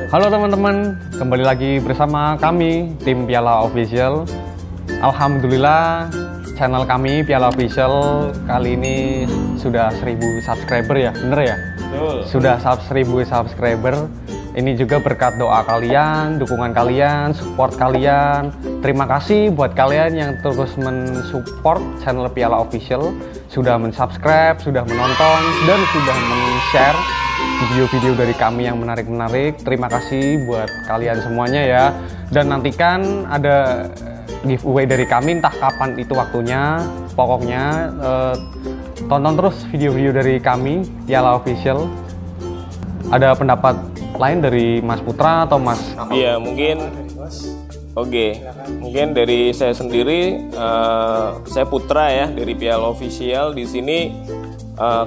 Halo teman-teman, kembali lagi bersama kami tim Piala Official. Alhamdulillah channel kami Piala Official kali ini sudah 1000 subscriber ya, bener ya? Betul. Sudah 1000 subscriber. Ini juga berkat doa kalian, dukungan kalian, support kalian. Terima kasih buat kalian yang terus mensupport channel Piala Official, sudah mensubscribe, sudah menonton, dan sudah men-share video-video dari kami yang menarik-menarik. Terima kasih buat kalian semuanya ya. Dan nantikan ada giveaway dari kami, entah kapan itu waktunya. Pokoknya tonton terus video-video dari kami Piala Official. Ada pendapat lain dari Mas Putra atau Mas? Iya, mungkin mungkin dari saya sendiri, saya Putra ya dari Piala Official. Di sini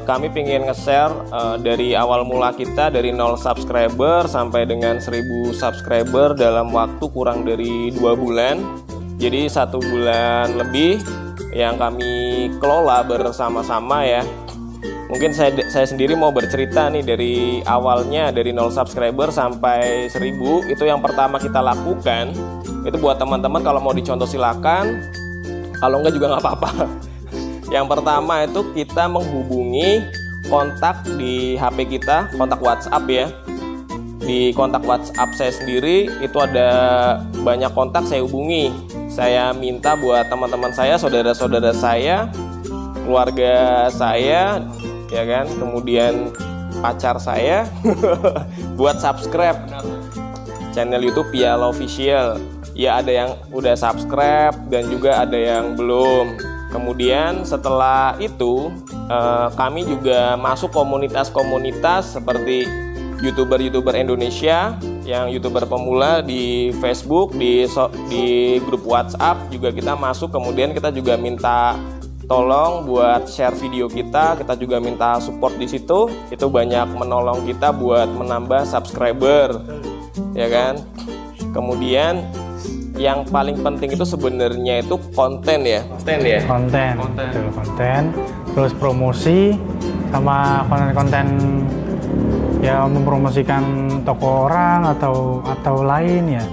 kami ingin nge-share dari awal mula kita dari 0 subscriber sampai dengan 1000 subscriber dalam waktu kurang dari 2 bulan. Jadi 1 bulan lebih yang kami kelola bersama-sama ya. Mungkin saya sendiri mau bercerita nih dari awalnya dari 0 subscriber sampai 1000. Itu yang pertama kita lakukan. Itu buat teman-teman kalau mau dicontoh silakan, kalau enggak juga nggak apa-apa. Yang pertama itu kita menghubungi kontak di HP kita, kontak WhatsApp ya. Di kontak WhatsApp saya sendiri itu ada banyak kontak saya hubungi. Saya minta buat teman-teman saya, saudara-saudara saya, keluarga saya, ya kan, kemudian pacar saya buat subscribe channel YouTube Piala Official. Ya ada yang udah subscribe dan juga ada yang belum. Kemudian setelah itu kami juga masuk komunitas-komunitas seperti YouTuber Indonesia, yang YouTuber pemula di Facebook, di grup WhatsApp juga kita masuk. Kemudian kita juga minta tolong buat share video kita juga minta support di situ. Itu banyak menolong kita buat menambah subscriber, ya kan. Kemudian yang paling penting itu sebenarnya itu konten ya. Konten, terus promosi sama konten-konten ya, mempromosikan toko orang atau lain ya.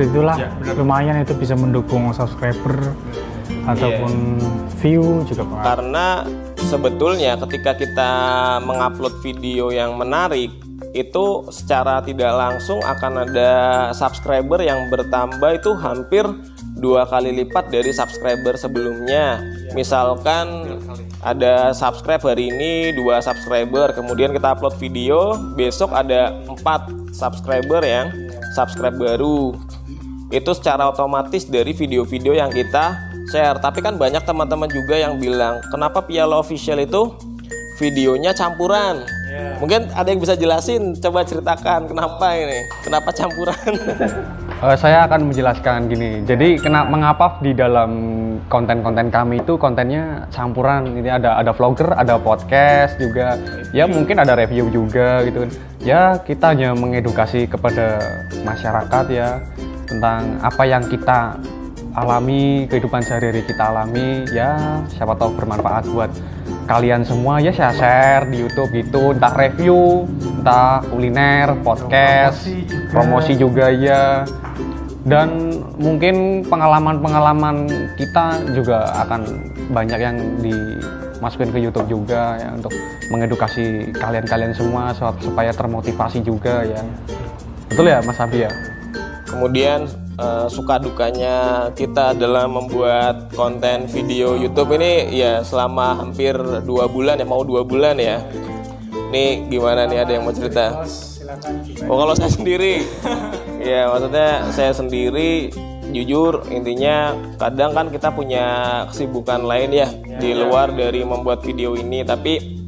Itulah ya, lumayan itu bisa mendukung subscriber ataupun view juga Pak. Karena sebetulnya ketika kita mengupload video yang menarik itu secara tidak langsung akan ada subscriber yang bertambah itu hampir 2 kali lipat dari subscriber sebelumnya. Misalkan ada subscribe hari ini 2 subscriber, kemudian kita upload video, besok ada 4 subscriber yang subscribe baru. Itu secara otomatis dari video-video yang kita share. Tapi kan banyak teman-teman juga yang bilang, kenapa Piala Official itu videonya campuran? Mungkin ada yang bisa jelasin, coba ceritakan kenapa ini, kenapa campuran? Saya akan menjelaskan gini. Jadi mengapa di dalam konten-konten kami itu kontennya campuran? Ini ada vlogger, ada podcast juga. Ya mungkin ada review juga gitu. Ya kita hanya mengedukasi kepada masyarakat ya tentang apa yang kita alami, kehidupan sehari-hari kita alami. Ya siapa tahu bermanfaat buat kalian semua ya. Saya share di YouTube gitu, entah review, entah kuliner, podcast, promosi juga ya. Dan mungkin pengalaman-pengalaman kita juga akan banyak yang dimasukin ke YouTube juga ya, untuk mengedukasi kalian-kalian semua supaya termotivasi juga ya. Betul ya Mas Abi ya? Kemudian suka dukanya kita dalam membuat konten video YouTube ini ya selama hampir 2 bulan ya, mau 2 bulan ya. Ini gimana nih, ada yang mau cerita? Oh kalau saya sendiri ya, maksudnya saya sendiri jujur intinya kadang kan kita punya kesibukan lain ya di luar dari membuat video ini. Tapi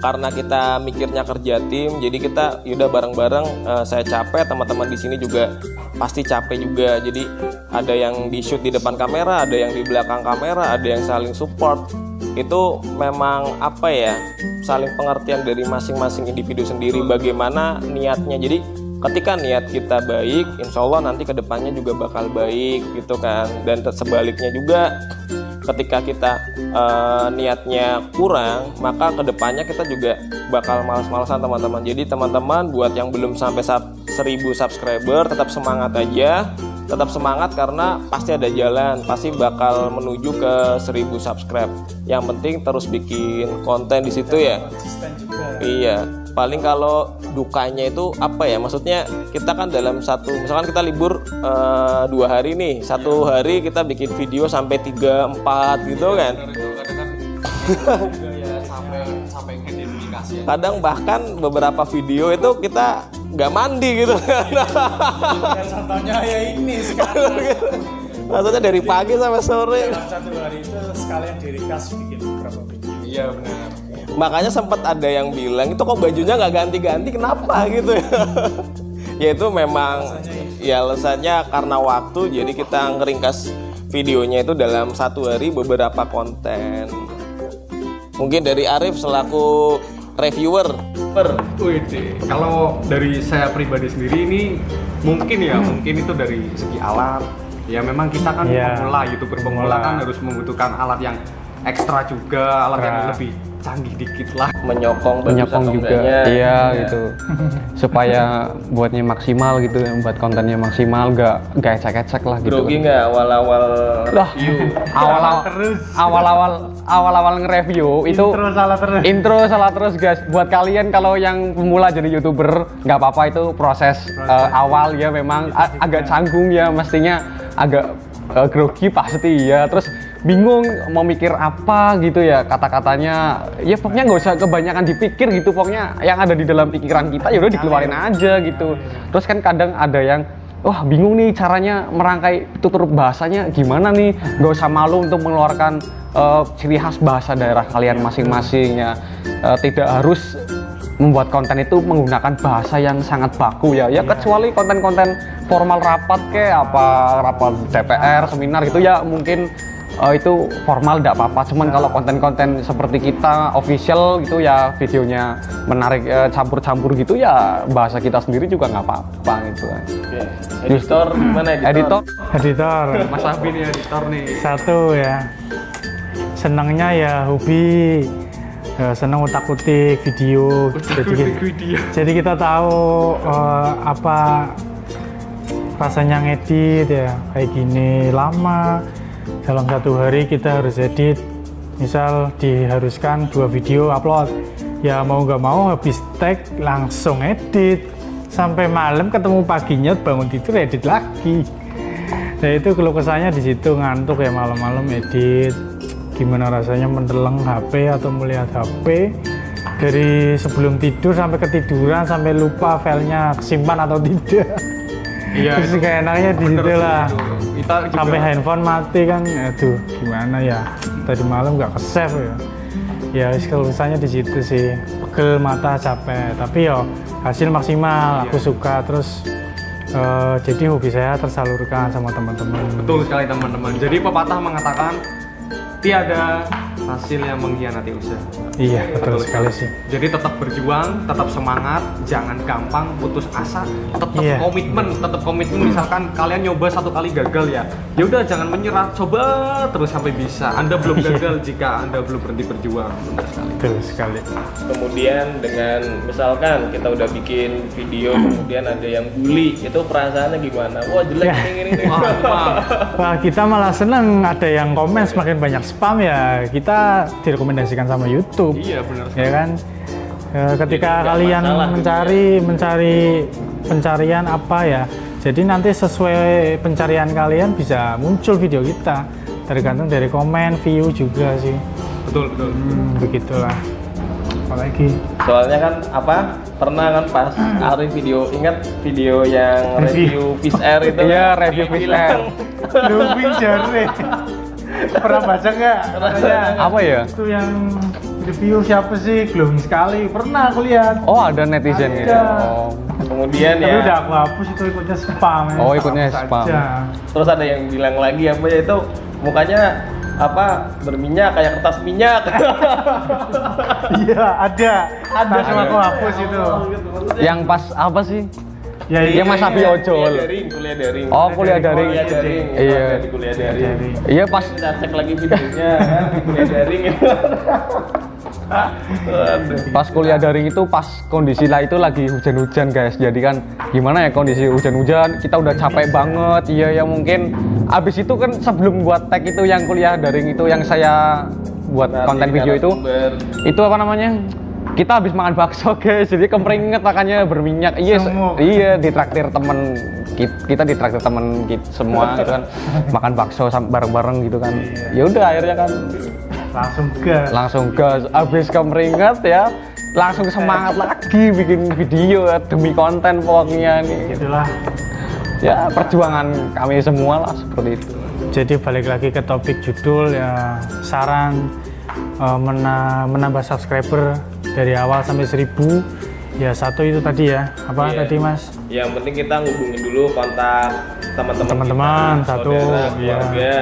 karena kita mikirnya kerja tim, jadi kita yaudah bareng-bareng. Saya capek, teman-teman di sini juga pasti capek juga. Jadi ada yang di shoot di depan kamera, ada yang di belakang kamera, ada yang saling support. Itu memang apa ya, saling pengertian dari masing-masing individu sendiri bagaimana niatnya. Jadi ketika niat kita baik, insya Allah nanti kedepannya juga bakal baik gitu kan. Dan sebaliknya juga ketika kita niatnya kurang, maka kedepannya kita juga bakal malas-malasan teman-teman. Jadi teman-teman buat yang belum sampai 1000 subscriber tetap semangat aja, tetap semangat karena pasti ada jalan, pasti bakal menuju ke 1000 subscribe. Yang penting terus bikin konten di situ ya. Iya. Paling kalau dukanya itu apa ya? Maksudnya kita kan dalam misalkan kita libur 2 hari nih, 1 hari kita bikin video sampai 3-4 gitu kan. Kadang bahkan beberapa video itu kita nggak mandi gitu. Contohnya ya ini sekarang. Maksudnya dari pagi sampai sore. Dalam 1 hari itu sekalian diringkas bikin beberapa video. Iya benar. Makanya sempat ada yang bilang itu kok bajunya nggak ganti-ganti kenapa gitu ya. Ya itu memang ya alasannya karena waktu, jadi kita ngeringkas videonya itu dalam 1 hari beberapa konten. Mungkin dari Arif selaku reviewer. Kalau dari saya pribadi sendiri ini mungkin itu dari segi alat. Ya memang kita kan pemula kan harus membutuhkan alat yang ekstra juga, alat yang lebih canggih dikit lah, menyokong juga gitu supaya buatnya maksimal gitu, buat kontennya maksimal, nggak ecek-ecek lah gitu. Grogi nggak awal-awal awal-awal nge-review itu intro salah terus guys. Buat kalian kalau yang pemula jadi YouTuber nggak apa-apa, itu proses awal ya, memang agak canggung ya, mestinya agak grogi pasti ya, terus bingung mau mikir apa gitu ya, kata-katanya ya pokoknya nggak usah kebanyakan dipikir gitu, pokoknya yang ada di dalam pikiran kita ya udah dikeluarin aja gitu. Terus kan kadang ada yang wah bingung nih caranya merangkai tutur bahasanya gimana nih, nggak usah malu untuk mengeluarkan ciri khas bahasa daerah kalian masing-masing ya. Tidak harus membuat konten itu menggunakan bahasa yang sangat baku ya, kecuali konten-konten formal rapat kayak rapat DPR, seminar gitu ya, mungkin itu formal tidak apa-apa. Cuman kalau konten-konten seperti kita official gitu ya, videonya menarik, campur-campur gitu ya, bahasa kita sendiri juga nggak apa-apa gitu kan. Editor gimana Editor Mas Abi nih editor nih. Satu ya, senangnya ya hobi, senang utak-utik video. Jadi kita tahu apa rasanya ngedit ya, kayak gini lama. Dalam 1 hari kita harus edit, misal diharuskan 2 video upload, ya mau nggak mau habis tag langsung edit sampai malam, ketemu paginya bangun tidur edit lagi. Nah itu keluh kesahnya di situ, ngantuk ya malam-malam edit. Gimana rasanya mendeleng HP atau melihat HP dari sebelum tidur sampai ketiduran, sampai lupa filenya kesimpan atau tidak. Iya, terus kayak enaknya di situ lah. Sampai handphone mati kan, aduh gimana ya, tadi malam nggak ke-save ya. Ya keluhannya di situ sih, pegel mata, capek, tapi ya hasil maksimal, aku suka. Terus jadi hobi saya tersalurkan sama teman-teman. Betul sekali teman-teman. Jadi pepatah mengatakan tiada hasil yang mengkhianati usaha. Iya, betul sekali sih. Jadi tetap berjuang, tetap semangat, jangan gampang putus asa, tetap komitmen. Misalkan kalian nyoba 1 kali gagal ya udah jangan menyerah, coba terus sampai bisa. Anda belum gagal jika Anda belum berhenti berjuang. Benar sekali. Betul sekali. Kemudian dengan misalkan kita udah bikin video, kemudian ada yang bully, itu perasaannya gimana? Wah jelek ini. Wah, kita malah seneng ada yang komen, semakin banyak spam ya kita direkomendasikan sama YouTube. Iya benar. Ya kan, ketika kalian mencari pencarian apa ya, jadi nanti sesuai pencarian kalian bisa muncul video kita, tergantung dari komen, view juga sih. Betul. Begitulah. Apalagi soalnya kan pernah kan pas Arif video, ingat video yang review Fish Air itu? Iya, review Fish Air. Luwing jare. Pernah baca nggak? Apa ya? Itu yang review siapa sih? Glowing sekali. Pernah aku lihat. Oh, ada netizen gitu. Oh. Kemudian Tapi ya. udah aku hapus, itu ikutnya spam. Oh, ikutnya spam. Terus ada yang bilang lagi itu mukanya berminyak kayak kertas minyak. Iya, ada. Langsung aku hapus itu. Yang pas apa sih? Ya, Iya Mas Abi ojol. Kuliah daring. Oh, kuliah daring. Iya. Di kuliah daring. Iya pas Kita cek lagi videonya kan di kuliah daring. pas kuliah daring itu pas kondisi lah itu lagi hujan-hujan guys. Jadi kan gimana ya kondisi hujan-hujan, kita udah capek banget. Iya ya mungkin abis itu kan sebelum buat tag itu yang kuliah daring itu yang saya buat konten video itu apa namanya? Kita habis makan bakso guys, jadi kemeringet makanya berminyak. Iya ditraktir temen kita ditraktir temen kita semua gitu kan makan bakso bareng-bareng gitu kan. Ya udah akhirnya kan langsung gas habis kemeringet ya langsung semangat lagi bikin video ya, demi konten pokoknya nih. Itulah Ya perjuangan kami semua lah seperti itu. jadi balik lagi ke topik judul ya, saran menambah subscriber dari awal sampai 1000 ya. Satu itu tadi ya, apa tadi Mas? Yang penting kita ngubungin dulu kontak Teman-teman, kita, satu, saudara, ya. keluarga.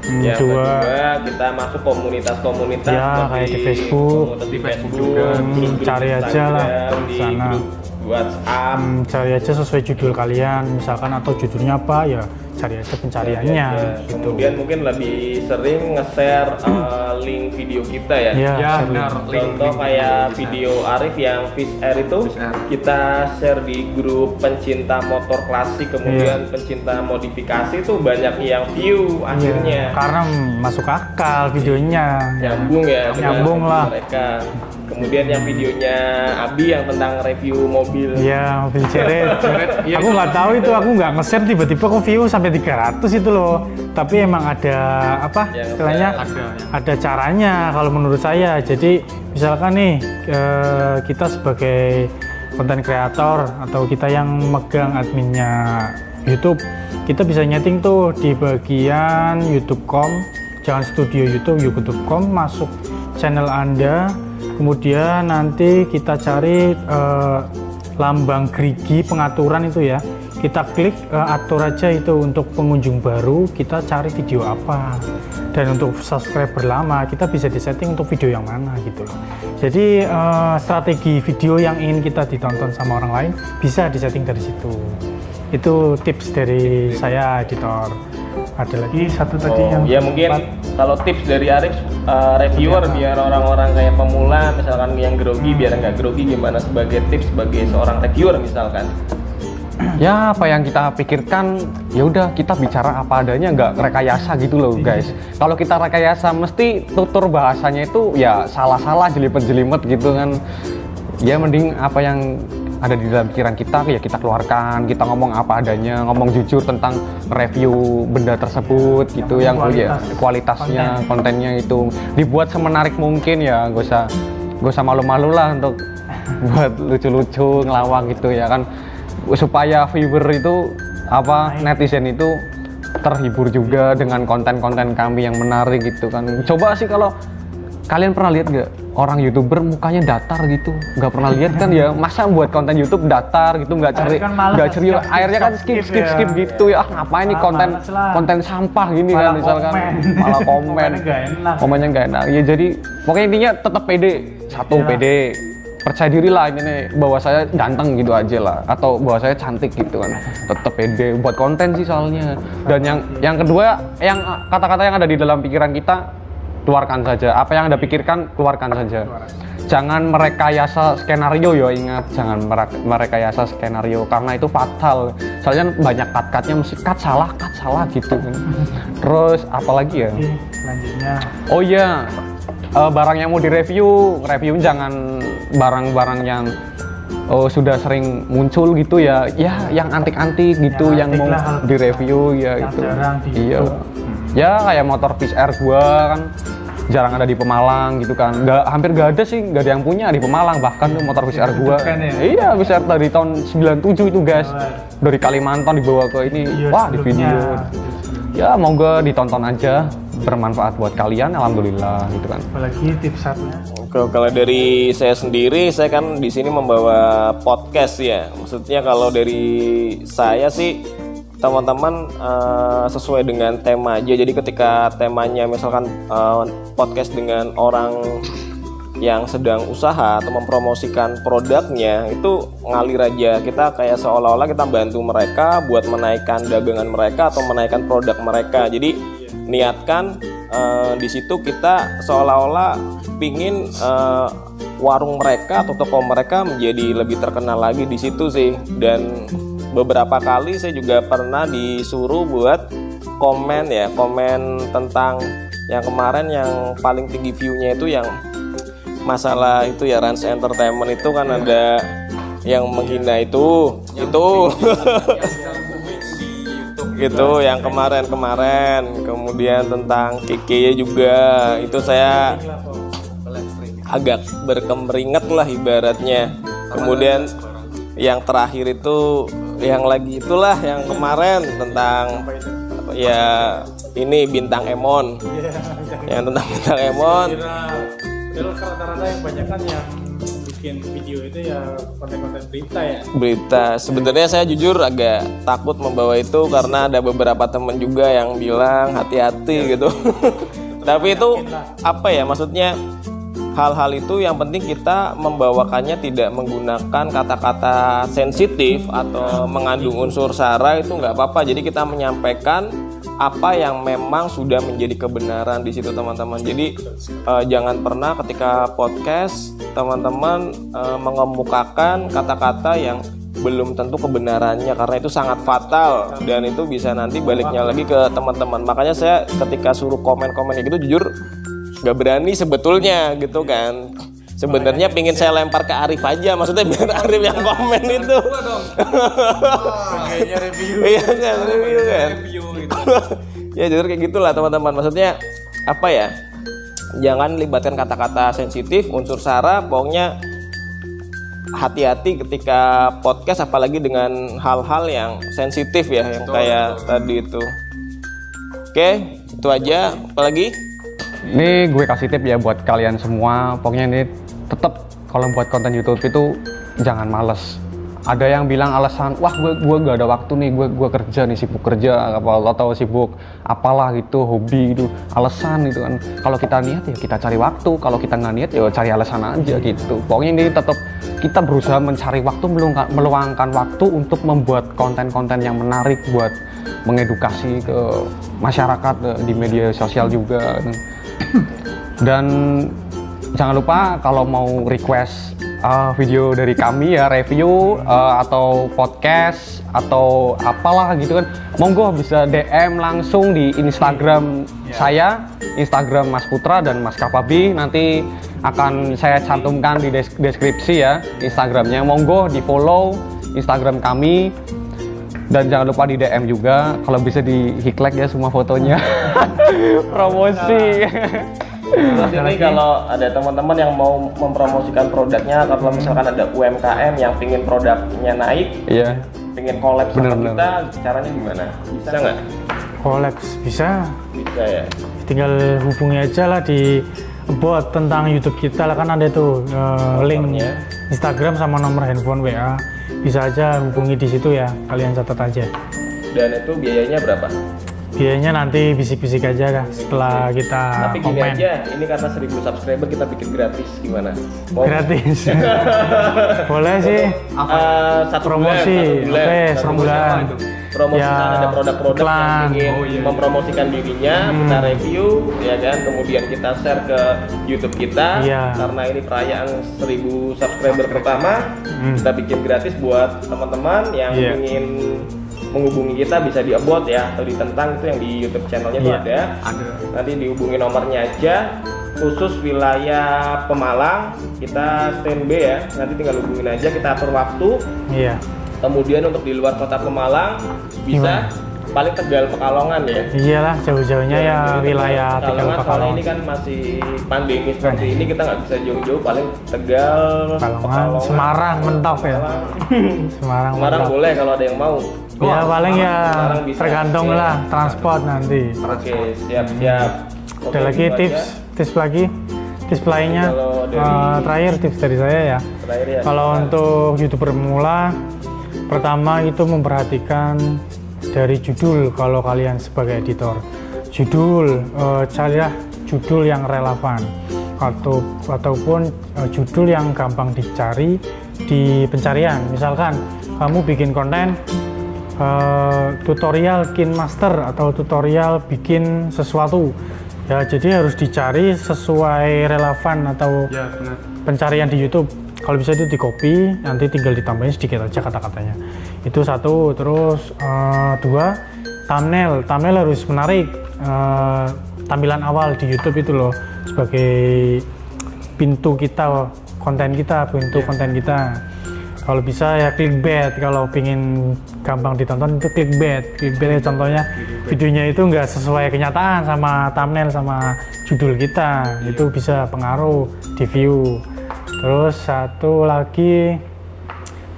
Yang Dua, kedua kita masuk komunitas-komunitas Ya, seperti kayak di Facebook. komunitas di Facebook juga. grup-grup Cari aja lah Instagram, di di sana. grup WhatsApp. cari aja sesuai judul kalian misalkan, atau judulnya apa ya cari aja pencariannya Ya, gitu. kemudian mungkin lebih sering nge-share link video kita ya. Ya, Contoh kayak video Arif yang Fish Air itu kita share di grup pencinta motor klasik, kemudian pencinta modifikasi itu banyak yang view akhirnya. karena masuk akal videonya Nyambung ya dengan Nyambung lah. mereka. Kemudian yang videonya Abi yang tentang review mobil. Iya, mobil ceret. Aku nggak tahu itu, aku nggak nge-share tiba-tiba kok view sampai 300 itu loh. Tapi emang ada apa Yang istilahnya? Ada caranya kalau menurut saya. Jadi misalkan nih kita sebagai konten kreator atau kita yang megang adminnya YouTube, kita bisa nyeting tuh di bagian YouTube.com, jangan studio YouTube.com, masuk channel Anda. Kemudian nanti kita cari lambang gerigi pengaturan itu ya, kita klik atur aja itu untuk pengunjung baru, kita cari video apa, dan untuk subscriber lama kita bisa disetting untuk video yang mana gitu loh. Jadi strategi video yang ingin kita ditonton sama orang lain bisa disetting dari situ. Itu tips dari saya, editor. Ada lagi satu tadi yang ya mungkin kalau tips dari Arif reviewer biar orang-orang kayak pemula misalkan yang grogi biar nggak grogi, gimana sebagai tips sebagai seorang reviewer misalkan? Ya apa yang kita pikirkan ya udah kita bicara apa adanya, nggak rekayasa gitu loh guys. Kalau kita rekayasa mesti tutur bahasanya itu ya salah-salah, jelimet-jelimet gitu kan. Ya mending apa yang ada di dalam pikiran kita ya kita keluarkan, kita ngomong apa adanya, ngomong jujur tentang review benda tersebut gitu, yang kualitasnya, kontennya itu dibuat semenarik mungkin ya, gak usah malu-malu lah untuk buat lucu-lucu ngelawak gitu ya kan, supaya viewer itu netizen itu terhibur juga dengan konten-konten kami yang menarik gitu kan. Coba sih kalau kalian pernah lihat nggak orang YouTuber mukanya datar gitu? Nggak pernah lihat kan ya? Masa buat konten YouTube datar gitu, nggak ceria, akhirnya kan skip gitu ya. Ngapain nih konten sampah gini kan misalkan, malah komennya nggak enak. Ya jadi pokoknya intinya tetap pede, pede, percaya diri lah ini nih, bahwa saya ganteng gitu aja lah, atau bahwa saya cantik gitu kan, tetap pede buat konten sih soalnya. Dan yang kedua, yang kata-kata yang ada di dalam pikiran kita keluarkan saja, apa yang Anda pikirkan keluarkan saja. Jangan merekayasa skenario ya, ingat, jangan merekayasa skenario karena itu fatal. Soalnya banyak cut-cutnya, mesti cut salah gitu kan. Terus apalagi ya? selanjutnya. Oh iya, barang yang mau direview jangan barang-barang yang sudah sering muncul gitu ya, yang antik-antik gitu, yang mau direview ya itu. Iya. Ya kayak motor Fish Air gua kan jarang ada di Pemalang gitu kan, hampir gak ada sih, gak ada yang punya di Pemalang, bahkan tuh motor Fish Air gua iya Fish Air dari tahun 97 itu guys, dari Kalimantan dibawa ke ini, wah di video ya, moga ditonton aja, bermanfaat buat kalian, alhamdulillah gitu kan. Apalagi tips satunya. Kalau dari saya sendiri, saya kan di sini membawa podcast ya, maksudnya kalau dari saya sih teman-teman sesuai dengan tema aja. Jadi ketika temanya misalkan podcast dengan orang yang sedang usaha atau mempromosikan produknya itu ngalir aja. Kita kayak seolah-olah kita bantu mereka buat menaikkan dagangan mereka atau menaikkan produk mereka. Jadi niatkan di situ kita seolah-olah pingin warung mereka atau toko mereka menjadi lebih terkenal lagi di situ sih. Dan beberapa kali saya juga pernah disuruh buat komen tentang yang kemarin yang paling tinggi view-nya itu yang masalah itu ya, Rans Entertainment itu kan ada yang menghina itu gitu yang kemarin kemudian tentang Keke juga itu saya agak berkemeringat lah ibaratnya. Kemudian yang terakhir itu yang lagi itulah yang kemarin tentang ya ini Bintang Emon yang tentang Bintang Emon. Rata-rata yang banyak kan yang bikin video itu ya konten-konten berita ya. Berita. Sebenarnya saya jujur agak takut membawa itu karena ada beberapa teman juga yang bilang hati-hati gitu. Tapi itu apa ya, maksudnya hal-hal itu yang penting kita membawakannya tidak menggunakan kata-kata sensitif atau mengandung unsur sara, itu nggak apa-apa. Jadi kita menyampaikan apa yang memang sudah menjadi kebenaran di situ teman-teman. Jadi jangan pernah ketika podcast teman-teman mengemukakan kata-kata yang belum tentu kebenarannya, karena itu sangat fatal dan itu bisa nanti baliknya lagi ke teman-teman. Makanya saya ketika suruh komen-komen gitu jujur gak berani sebetulnya gitu kan. Sebenarnya pingin saya lempar ke Arif aja, maksudnya biar Arif yang komen itu. Kayaknya review. Iya kan, review kan. Ya jujur kayak gitulah teman-teman. Maksudnya apa ya? Jangan libatkan kata-kata sensitif, unsur sara. Pokoknya hati-hati ketika podcast, apalagi dengan hal-hal yang sensitif ya, yang kayak tadi itu. Oke, itu aja. Apalagi? Ini gue kasih tip ya buat kalian semua. Pokoknya ini tetap kalau buat konten YouTube itu jangan males. Ada yang bilang alasan, wah gue gak ada waktu nih, gue kerja nih, sibuk kerja atau sibuk apalah gitu, hobi gitu, alasan gitu kan. Kalau kita niat ya kita cari waktu, kalau kita nggak niat ya cari alasan aja gitu. Pokoknya ini tetap kita berusaha mencari waktu, meluangkan waktu untuk membuat konten-konten yang menarik buat mengedukasi ke masyarakat di media sosial juga. Dan jangan lupa kalau mau request video dari kami ya, review atau podcast atau apalah gitu kan, monggo bisa DM langsung di Instagram saya, Instagram Mas Putra dan Mas Kapabi. Nanti akan saya cantumkan di deskripsi ya Instagramnya. Monggo di follow Instagram kami dan jangan lupa di DM juga, kalau bisa di highlight ya semua fotonya. Promosi. Terus ini kalau ada teman-teman yang mau mempromosikan produknya, kalau misalkan ada UMKM yang pingin produknya naik, Iya. pingin collab sama Bener-bener. kita, caranya gimana? Bisa nggak? Collab bisa, Bisa ya. tinggal hubungi aja lah di bot tentang YouTube kita lah, kan ada tuh link Nomornya. Instagram sama nomor handphone WA, bisa aja hubungi di situ ya, kalian catat aja. Dan itu biayanya berapa? Biayanya nanti bisik-bisik aja kah setelah kita Tapi gini komen. aja, ini karena 1000 subscriber kita bikin gratis, gimana? Mau? Gratis. Boleh sih. Satu Promosi. bulan, Oke, satu sebulan. Promosi Ya, kan ada produk-produk iklan. yang ingin mempromosikan dirinya, kita review ya kan, kemudian kita share ke YouTube kita. Iya. Karena ini perayaan 1000 subscriber pertama, kita bikin gratis buat teman-teman yang Iya. ingin menghubungi kita, bisa di About ya, atau di Tentang itu yang di YouTube channelnya itu Iya. ada. Nanti dihubungi nomornya aja. Khusus wilayah Pemalang kita standby ya, nanti tinggal hubungin aja, kita atur waktu. Iya. Kemudian untuk di luar kota Pemalang bisa paling Tegal Pekalongan ya. Iyalah, jauh-jauhnya ya wilayah Tegal Soalnya Pekalongan. ini kan masih pandemi seperti ini, kita nggak bisa jauh-jauh, paling Tegal, Pekalongan, Semarang mentok ya. Semarang Semarang mentok. boleh kalau ada yang mau. Ya paling ya Semarang bisa. tergantung Oke. lah transport nanti. Oke, siap-siap. Ada Oke, lagi itu tips lain lainnya. Kalau dari- Terakhir tips dari saya ya. aja. Terakhir ya. Kalau untuk YouTuber pemula, pertama itu memperhatikan dari judul. Kalau kalian sebagai editor, judul, carilah judul yang relevan. ataupun judul yang gampang dicari di pencarian. Misalkan kamu bikin konten tutorial KineMaster atau tutorial bikin sesuatu ya, jadi harus dicari sesuai relevan atau pencarian di YouTube. Kalau bisa itu di copy, nanti tinggal ditambahin sedikit aja kata-katanya. Itu satu. Terus dua, thumbnail harus menarik. Tampilan awal di YouTube itu loh, sebagai pintu kita, konten kita. Kalau bisa ya clickbait, kalau pingin gampang ditonton itu clickbait ya, contohnya videonya itu nggak sesuai kenyataan sama thumbnail sama judul kita, itu bisa pengaruh di view. Terus satu lagi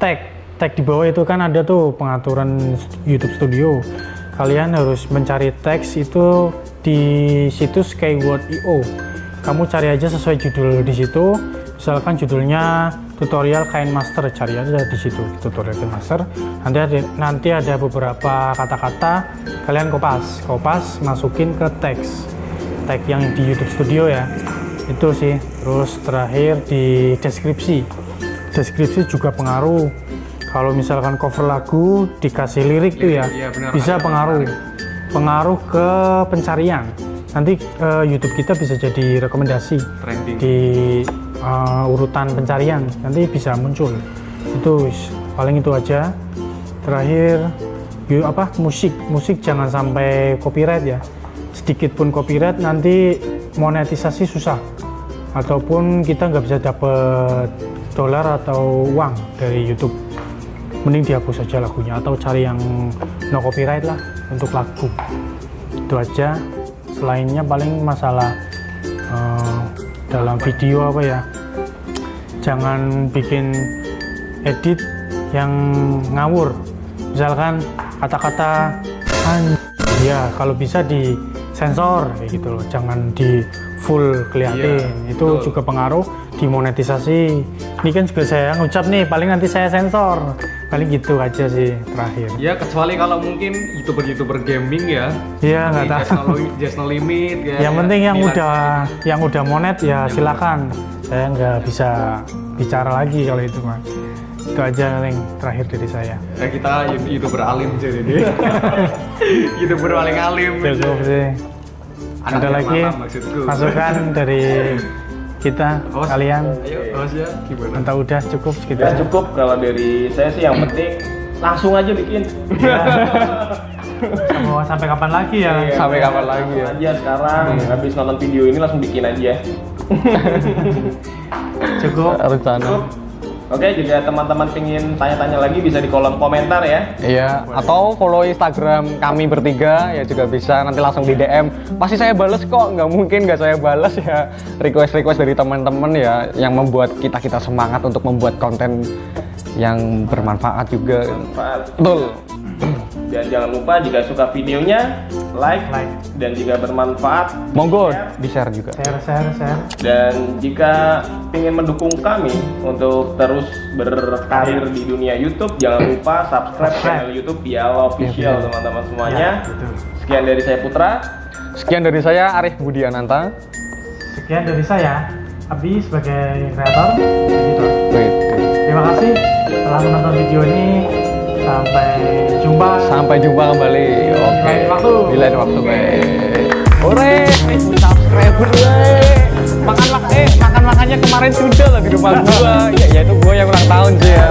tag di bawah itu kan ada tuh pengaturan YouTube Studio. Kalian harus mencari teks itu di situs Keyword.io. Kamu cari aja sesuai judul di situ. Misalkan judulnya tutorial KineMaster, cari aja di situ tutorial KineMaster. Nanti ada beberapa kata-kata, kalian kopas masukin ke teks yang di YouTube Studio ya. Itu sih. Terus terakhir di deskripsi juga pengaruh. Kalau misalkan cover lagu dikasih lirik tuh ya, bisa pengaruh ke pencarian. Nanti YouTube kita bisa jadi rekomendasi di urutan pencarian, nanti bisa muncul. Itu paling itu aja. Terakhir musik jangan sampai copyright ya. Sedikit pun copyright nanti monetisasi susah, ataupun kita nggak bisa dapet dolar atau uang dari YouTube. Mending dihapus saja lagunya atau cari yang no copyright lah untuk lagu. Itu aja. Selainnya paling masalah dalam video jangan bikin edit yang ngawur. Misalkan kata-kata ya kalau bisa di sensor kayak gitu loh, jangan di full kelihatin. Itu juga pengaruh di monetisasi. Ini kan juga saya ngucap nih, paling nanti saya sensor. Paling gitu aja sih terakhir. Ya kecuali kalau mungkin youtuber gaming ya. Iya nggak tahu. Just no limit. Ya, yang penting yang udah monet ya silakan. Saya nggak bisa bicara lagi kalau itu mah. Itu aja yang terakhir dari saya. Ya kita youtuber alim jadi deh. Youtuber paling alim. Cukup sih. Ada lagi masukan dari kita kalian? Ayo, ya, gimana? Entah udah cukup segitu. Ya cukup kalau dari saya sih, yang penting langsung aja bikin. Sampai kapan lagi ya? Iya, sampai kapan lagi ya? Aja sekarang habis nonton video ini langsung bikin aja. Cukup. Rencana. Oke, jika teman-teman pengen tanya-tanya lagi bisa di kolom komentar ya. Iya, atau follow Instagram kami bertiga ya juga bisa, nanti langsung di DM. Pasti saya bales kok, nggak mungkin nggak saya bales ya. Request dari teman-teman ya, yang membuat kita semangat untuk membuat konten yang bermanfaat juga. Betul. Dan jangan lupa jika suka videonya, like. Dan jika bermanfaat, monggo di-share juga. Share. Dan jika ingin mendukung kami untuk terus berkarir di dunia YouTube, jangan lupa subscribe channel YouTube Piala Official, teman-teman semuanya. Sekian dari saya Putra. Sekian dari saya Arif Budiananta. Sekian dari saya Abi sebagai kreator editor. Terima kasih telah menonton video ini. Sampai jumpa kembali. Oke. Di lain waktu. Ore, subscriber makan-makannya kemarin sudah lah di rumah gua. Ya itu gua yang ulang tahun sih ya.